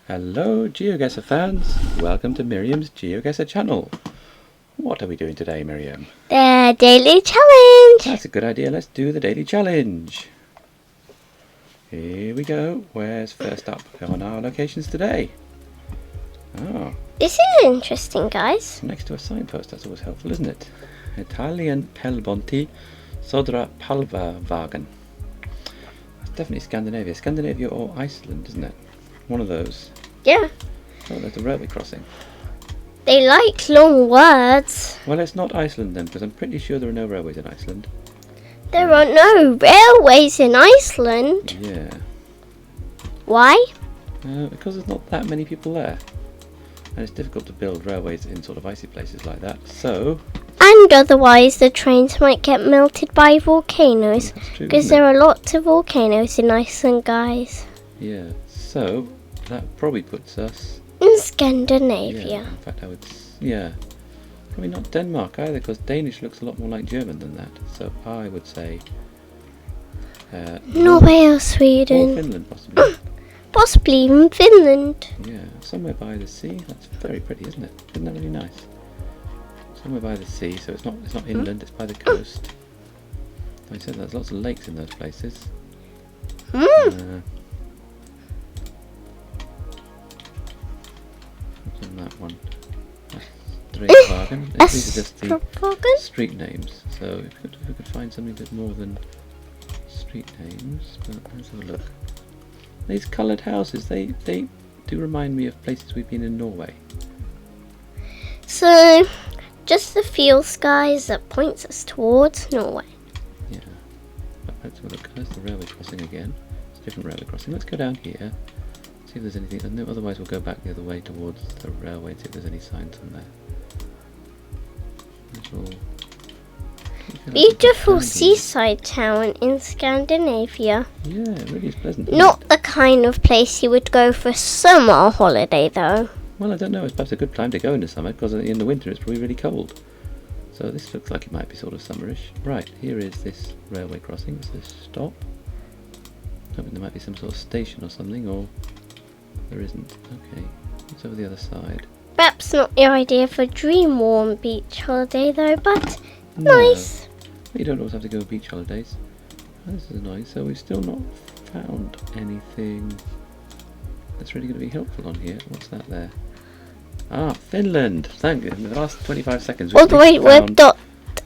Hello Geoguessr fans, welcome to Miriam's Geoguessr channel. What are we doing today, Miriam? The daily challenge! That's a good idea, let's do the daily challenge. Here we go, where's first up on our locations today? Oh, This is interesting, guys. next to a signpost, that's always helpful, isn't it? Italian Pelbonti Sodra Palvawagen. That's definitely Scandinavia. Scandinavia or Iceland, isn't it? One of those. Yeah. Oh, there's a railway crossing. They like long words. Well, it's not Iceland then, because I'm pretty sure there are no railways in Iceland. There are no railways in Iceland. Yeah. Why? Because there's not that many people there. And it's difficult to build railways in sort of icy places like that. So, And otherwise the trains might get melted by volcanoes. that's true, Because isn't there are lots of volcanoes in Iceland, guys. it? Yeah. So, that probably puts us... In Scandinavia. In fact, I would... Yeah. Probably not Denmark either, because Danish looks a lot more like German than that. So, I would say... Norway or or Sweden. Finland, possibly. Possibly even Finland. Yeah, somewhere by the sea. That's very pretty, isn't it? Isn't that really nice? Somewhere by the sea, so it's not inland, it's by the coast. Like I said, there's lots of lakes in those places. What's on that one? Streetwagen. These are just the Estrogen? street names. So if we could find something a bit more than street names, but let's have a look. These coloured houses, they do remind me of places we've been in Norway. So, just the field skies that points us towards Norway. Yeah. But let's have a look. There's the railway crossing again. It's a different railway crossing. Let's go down here. See if there's anything. No, otherwise we'll go back the other way towards the railway and see if there's any signs on there. Beautiful seaside town in Scandinavia. Yeah, it really is pleasant. Isn't Not it? the kind of place you would go for summer holiday, though. Well, I don't know. It's perhaps a good time to go in the summer because in the winter it's probably really cold. So this looks like it might be sort of summerish. Right, here is this railway crossing. Is this stop? Hoping there might be some sort of station or something, or there isn't. Okay, what's over the other side? Perhaps not your idea for dream warm beach holiday, though, but No. nice. You don't always have to go on beach holidays. Oh, this is nice. So we've still not found anything that's really going to be helpful on here. What's that there? Ah, Finland! Thank you. In the last 25 seconds All the way we've we've found... got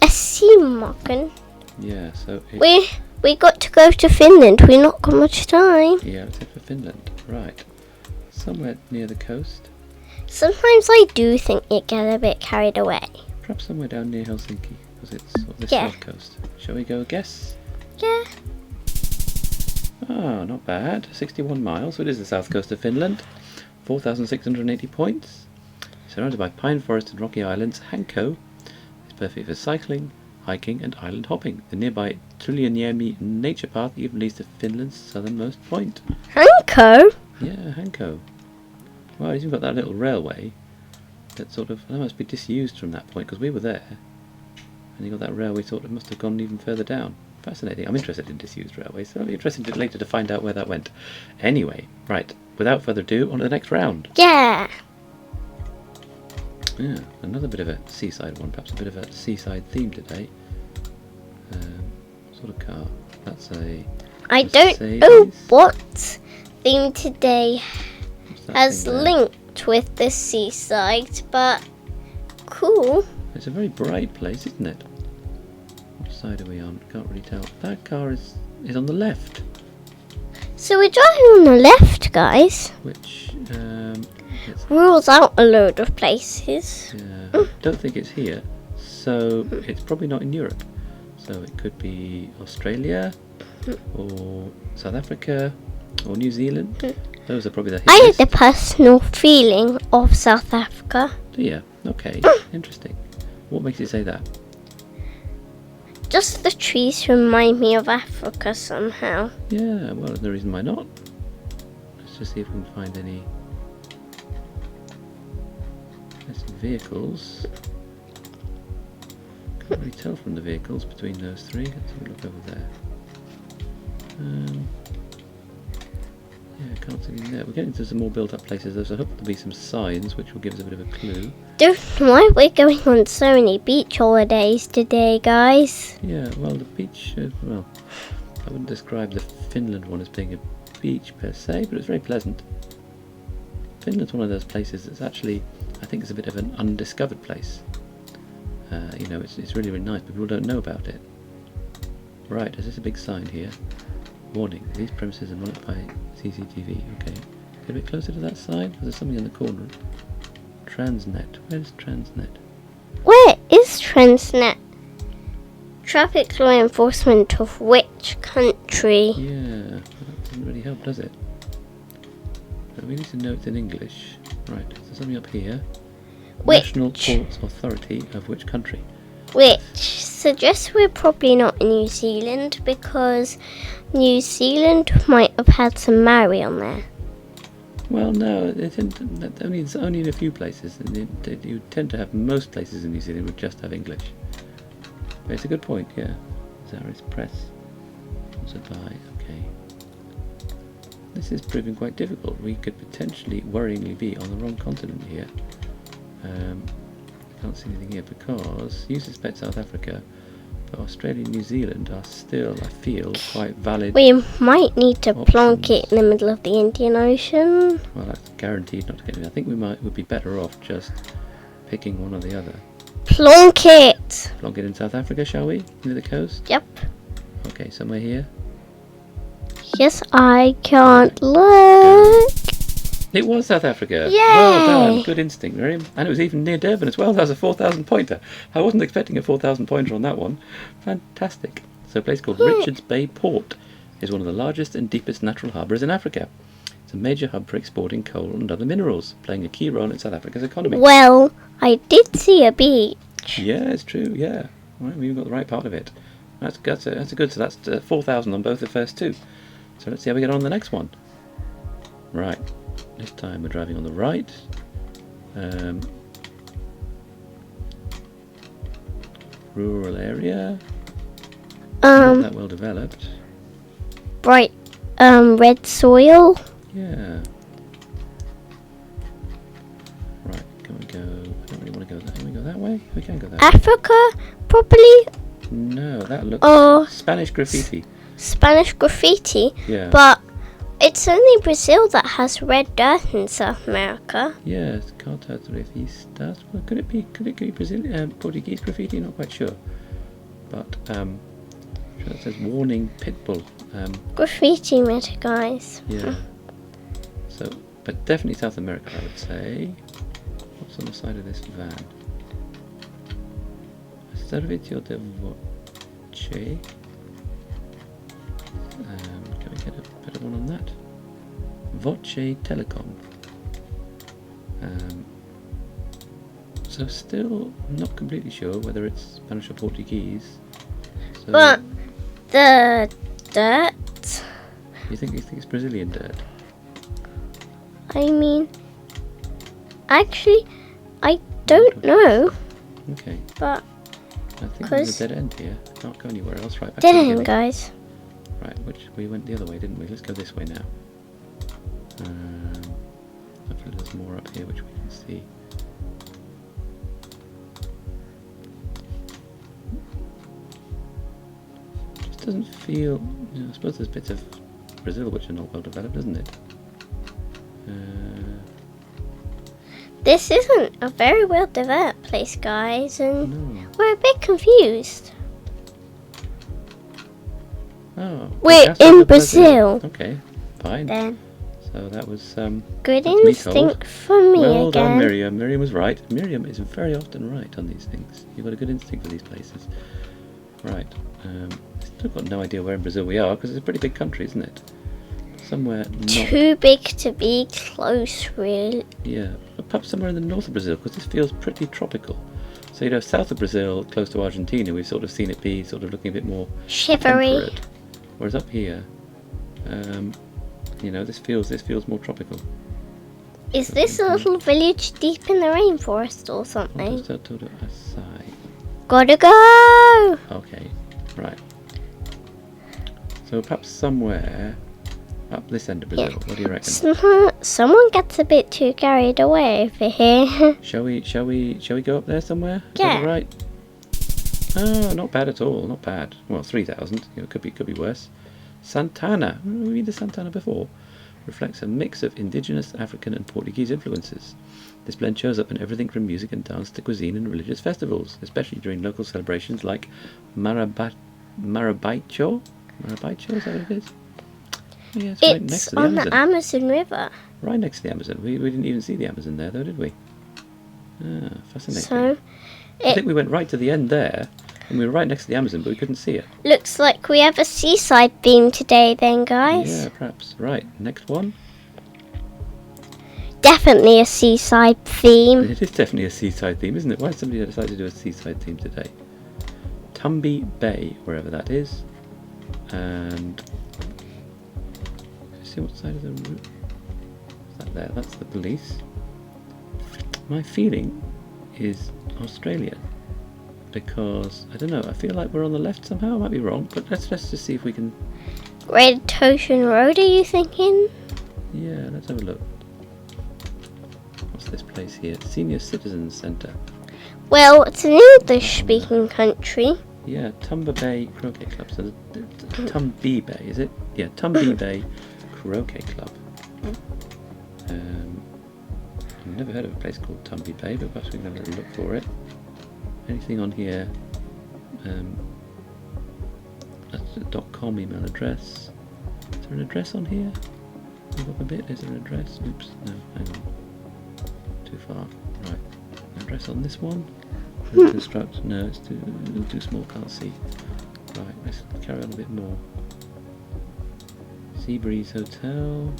a sea marking. Yeah, so it's... We got to go to Finland. We not got much time. Yeah, let's head for Finland. Right. Somewhere near the coast. Sometimes I do think you get a bit carried away. Perhaps somewhere down near Helsinki, because it's sort of the Yeah. south coast. Shall we go guess? Yeah. Ah, not bad. 61 miles. So it is the south coast of Finland. 4,680 points. Surrounded by pine forest and rocky islands, Hanko is perfect for cycling, hiking and island hopping. The nearby Tulianiemi nature path even leads to Finland's southernmost point. Hanko? Yeah, Hanko. Well, he's even got that little railway that sort of, that must be disused from that point because we were there. And you got that railway sort of must have gone even further down. Fascinating. I'm interested in disused railways, so it'll be interesting later to find out where that went. Anyway, right, without further ado, on to the next round. Yeah. Yeah, another bit of a seaside one, perhaps a bit of a seaside theme today. Sort of car. That's a... I don't know what theme today what's that has thing there? linked with the seaside, but cool. It's a very bright place, isn't it? What side are we on? Can't really tell. That car is on the left, So we're driving on the left, guys. which it's, Rules out a load of places. don't think it's here, so it's probably not in Europe. So it could be Australia, or South Africa, or New Zealand. Those are probably the I hitters. had the personal feeling of South Africa. Yeah, okay, interesting. What makes you say that? Just the trees remind me of Africa somehow. Yeah, well, there's no reason why not. Let's just see if we can find any. There's some vehicles. Can't really tell from the vehicles between those three. Let's have a look over there. Yeah, can't see anything there. We're getting to some more built-up places, though, so I hope there'll be some signs which will give us a bit of a clue. Don't know why we're going on so many beach holidays today, guys. Yeah, well, the beach, well, I wouldn't describe the Finland one as being a beach per se, but it's very pleasant. Finland's one of those places that's actually, I think, is a bit of an undiscovered place. You know, it's really, really nice, but people don't know about it. Right, is this a big sign here? Warning, these premises are monitored by CCTV. Okay, get a bit closer to that sign, because there's something in the corner. Transnet, where's Transnet? Where is Transnet? Traffic law enforcement of which country? Yeah, that doesn't really help, does it? We need to know it's in English. Right, so something up here. National Ports Authority of which country? Which suggests we're probably not in New Zealand, because New Zealand might have had some Maori on there. Well, no, it's only in a few places. You tend to have most places in New Zealand would just have English. But it's a good point, yeah. Zaris Press. Sponsored by, okay. This is proving quite difficult. We could potentially, worryingly, be on the wrong continent here. I can't see anything here because you suspect South Africa, but Australia and New Zealand are still, I feel, quite valid. We might need to plonk options. it in the middle of the Indian Ocean. Well, that's guaranteed not to get it. I think would be better off just picking one or the other. Plonk it! Plonk it in South Africa, shall we? Near the coast? Yep. Okay, somewhere here. Yes, I can't look. It was South Africa. Yay! Well done. Good instinct, Miriam. And it was even near Durban as well. That was a 4,000 pointer. I wasn't expecting a 4,000 pointer on that one. Fantastic. So a place called Richards Bay Port is one of the largest and deepest natural harbours in Africa. It's a major hub for exporting coal and other minerals, playing a key role in South Africa's economy. Well, I did see a beach. Yeah, it's true, yeah. Right, we've got the right part of it. That's a good, so that's 4,000 on both the first two. So let's see how we get on the next one. Right. This time we're driving on the right. Rural area. Not that well developed. Bright, red soil. Yeah. Right, can we go? I don't really want to go there. Can we go that way? We can go that way. Africa, probably. No, that looks Spanish graffiti. Spanish graffiti. Yeah. But it's only Brazil that has red dirt in South America. Yes, Cartas Revistas. Well, could it be Brazilian, Portuguese graffiti? Not quite sure. But sure that says warning pitbull. Graffiti matter, guys. Yeah. So, but definitely South America, I would say. What's on the side of this van? Servizio de Voce. Can we get a better one on that? Voce Telecom. So still not completely sure whether it's Spanish or Portuguese. So But the dirt. you think it's Brazilian dirt? I mean, actually, I don't know. Okay. But I think there's a dead end here. Can't go anywhere else. Right. Back to dead the end, beginning. guys. Right, which we went the other way, didn't we? Let's go this way now. Hopefully there's more up here which we can see. Just doesn't feel. You know, I suppose there's bits of Brazil which are not well developed, isn't it? This isn't a very well developed place, guys, and No. we're a bit confused. Oh. We're Casa in de Brazil. Okay, fine. Then, So that was good that's me instinct told. for me Well again. done, Miriam. Miriam was right. Miriam is very often right on these things. You've got a good instinct for these places. Right. Still got no idea where in Brazil we are because it's a pretty big country, isn't it? Somewhere not. Too big to be close, really. Yeah, but perhaps somewhere in the north of Brazil because this feels pretty tropical. So you know, south of Brazil, close to Argentina, we've sort of seen it be sort of looking a bit more Shivery. temperate. Whereas up here, you know, this feels more tropical. Is this a little village deep in the rainforest or something? Gotta go! Okay, right. So perhaps somewhere Up this end of Brazil. Yeah. What do you reckon? Someone gets a bit too carried away over here. Shall we go up there somewhere? Is Yeah. that all right? Oh, not bad at all. Not bad. Well, 3,000. You know, could be worse. Santana. Have we been to Santana before? Reflects a mix of indigenous, African, and Portuguese influences. This blend shows up in everything from music and dance to cuisine and religious festivals, especially during local celebrations like Marabaicho. Marabaicho, is that what it is? Yeah, it's right next to the on Amazon. the Amazon River. Right next to the Amazon. We didn't even see the Amazon there, though, did we? Ah, fascinating. So I think we went right to the end there, and we were right next to the Amazon, but we couldn't see it. looks like we have a seaside theme today then, guys. Yeah, perhaps. Right, next one. Definitely a seaside theme. It is definitely a seaside theme, isn't it? Why did somebody decide to do a seaside theme today? Tumby Bay, wherever that is. And... see what side of the route? Is that there? That's the police. My feeling is Australia. Because, I don't know, I feel like we're on the left somehow. I might be wrong, but let's just see if we can... Great Ocean Road, are you thinking? Yeah, let's have a look. What's this place here? Senior Citizens Centre. Well, it's an English-speaking country. Yeah, Tumby Bay Croquet Club. So, Tumby Bay, is it? Yeah, Tumby Bay Croquet Club. I've never heard of a place called Tumby Bay, but perhaps we can have a little look for it. Anything on here? That's a .com email address. Is there an address on here? Move up a bit. Is there an address? Oops, no, hang on. Too far. Right. Address on this one? Construct? No, it's too small. Can't see. Right. Let's carry on a bit more. Seabreeze Hotel.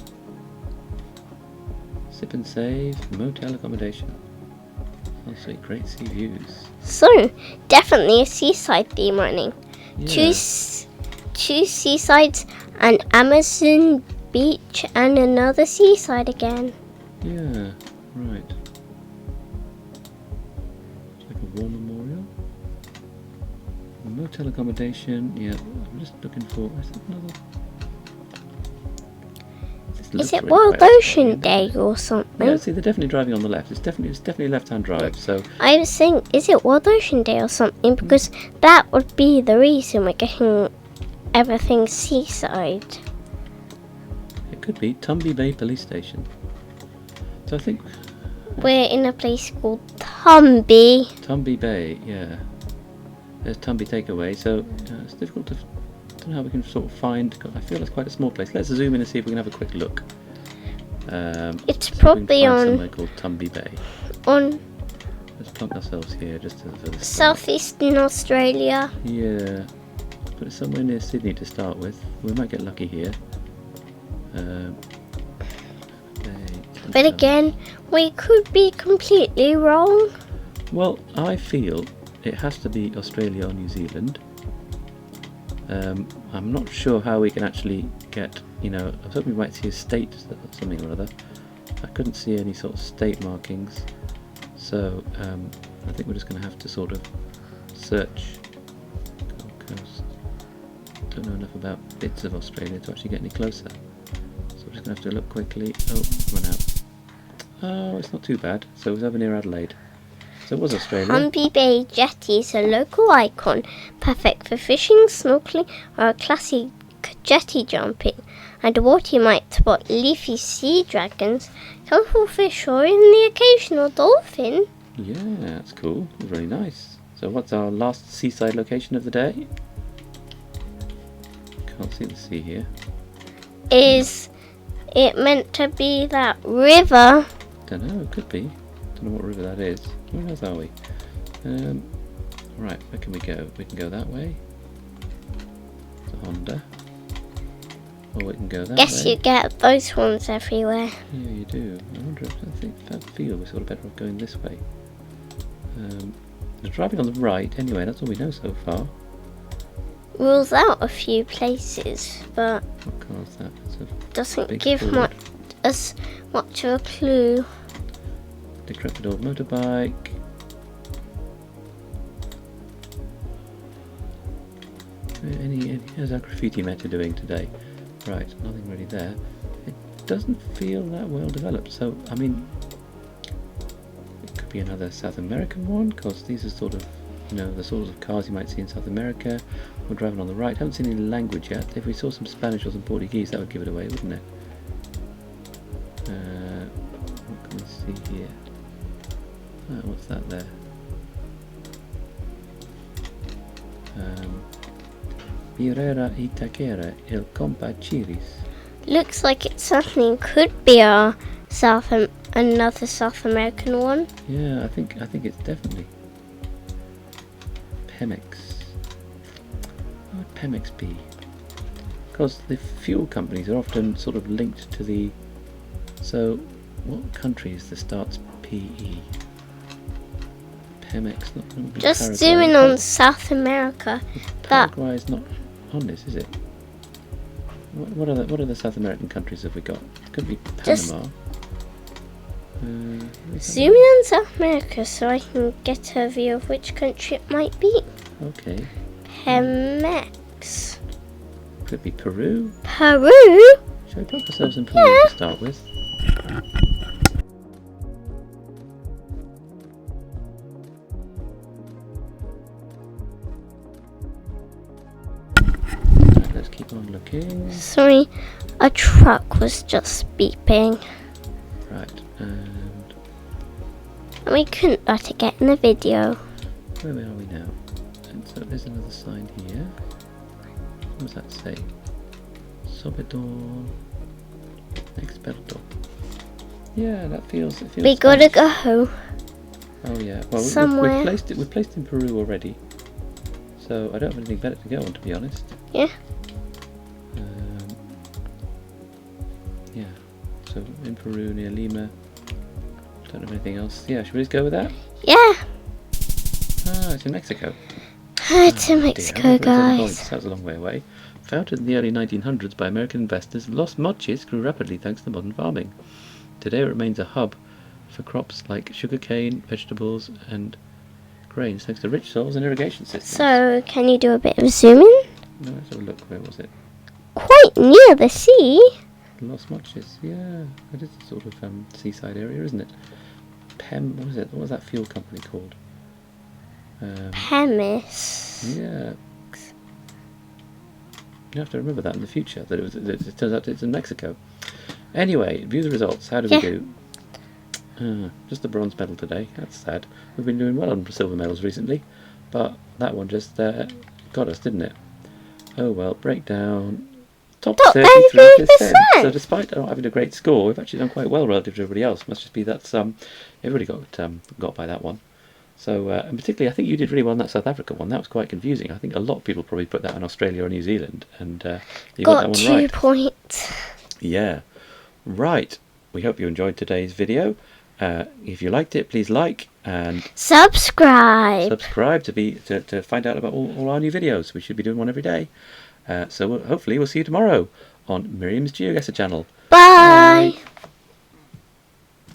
Sip and Save. Motel accommodation. Oh, sweet. Great sea views. So, definitely a seaside theme running. Yeah. Two seasides, an Amazon beach, and another seaside again. Yeah. Right. It's like a war memorial. Motel accommodation. Yeah. I'm just looking for. Is there another? Is it World Ocean Day or something? Yeah, see, they're definitely driving on the left. It's definitely left-hand drive. So I was saying, is it World Ocean Day or something? Because that would be the reason we're getting everything seaside. it could be Tumby Bay Police Station. So I think We're in a place called Tumby. Tumby Bay. Yeah. There's Tumby Takeaway. So it's difficult to. I don't know how we can sort of find. I feel it's quite a small place. Let's zoom in and see if we can have a quick look. It's see if we can probably find on somewhere called Tumby Bay. on Let's plunk ourselves here just for the start. southeastern Australia. Yeah, put it somewhere near Sydney to start with. We might get lucky here. But again, we could be completely wrong. Well, I feel it has to be Australia or New Zealand. I'm not sure how we can actually get, I was hoping we might see a state or something or other. I couldn't see any sort of state markings, so I think we're just going to have to sort of search Gold Coast. Don't know enough about bits of Australia to actually get any closer, so we're just going to have to look quickly. Oh, run out. Oh, it's not too bad. So it was over near Adelaide. So it was Australia. Tumby Bay Jetty is a local icon, perfect for fishing, snorkeling, or a classic jetty jumping. Underwater you might spot leafy sea dragons, colourful fish, or even the occasional dolphin. Yeah, that's cool. Very nice. So what's our last seaside location of the day? Can't see the sea here. Is it meant to be that river? Don't know, it could be. Don't know what river that is. Where else are we? Right, where can we go? We can go that way. The Honda. Or we can go that Guess way. you get those ones everywhere. Yeah, you do. I wonder if I feel we're sort of better off going this way. We're driving on the right anyway, that's all we know so far. Rules out a few places, but What car is that? It's a doesn't big give Ford. us much of a clue. Decrepit old motorbike. How's our graffiti meta doing today? Right, nothing really there. It doesn't feel that well developed, so I mean, it could be another South American one, because these are sort of, you know, the sorts of cars you might see in South America. We're driving on the right. Haven't seen any language yet. If we saw some Spanish or some Portuguese, that would give it away, wouldn't it? What can we see here? Oh, what's that there? Birera Itaquera, El Compa Chiris. Looks like it something could be another South American one. Yeah, I think it's definitely Pemex. What would Pemex be? Because the fuel companies are often sort of linked to the. So, what country is the starts PE? Pemex, not going to be Just Paraguay. zooming on South America. Paraguay is not on this, is it? What are the South American countries have we got? It could be Just Panama. Zooming on South America so I can get a view of which country it might be. Okay. Pemex. Could it be Peru? Peru? Shall we plug ourselves in Peru to start with? Right, let's keep on looking. Sorry, a truck was just beeping. Right, and And we couldn't let it get in the video. where are we now? And so there's another sign here. What does that say? Sobedor Experto. Yeah, that feels. It feels We gotta Spanish. go. Oh yeah. Well, somewhere. we've placed in Peru already, so I don't have anything better to go on, to be honest. Yeah. Yeah. So in Peru near Lima. Don't have anything else. Yeah. Should we just go with that? Yeah. Ah, it's in Mexico. It's in Dear, Mexico, I never realized guys. that was a long way away. Founded in the early 1900s by American investors, Los Mochis grew rapidly thanks to modern farming. Today it remains a hub for crops like sugarcane, vegetables and grains thanks to rich soils and irrigation systems. So, can you do a bit of zooming? No, let's have a look. Where was it? Quite near the sea. Los Mochis. Yeah, it is a sort of seaside area, isn't it? What was it? What was that fuel company called? Pemis. Yeah. You have to remember that in the future, that it turns out it's in Mexico. Anyway, view the results. How did we do? Just the bronze medal today. That's sad. We've been doing well on silver medals recently, but that one just got us, didn't it? Oh well, breakdown. Top 33%. So despite not having a great score, we've actually done quite well relative to everybody else. Must just be that everybody got by that one. So, and particularly, I think you did really well on that South Africa one. That was quite confusing. I think a lot of people probably put that in Australia or New Zealand, and you got that one right. 2 points. Yeah, right. We hope you enjoyed today's video. If you liked it, please like and Subscribe. to find out about all our new videos. We should be doing one every day. So hopefully we'll see you tomorrow on Miriam's Geoguessr channel. Bye.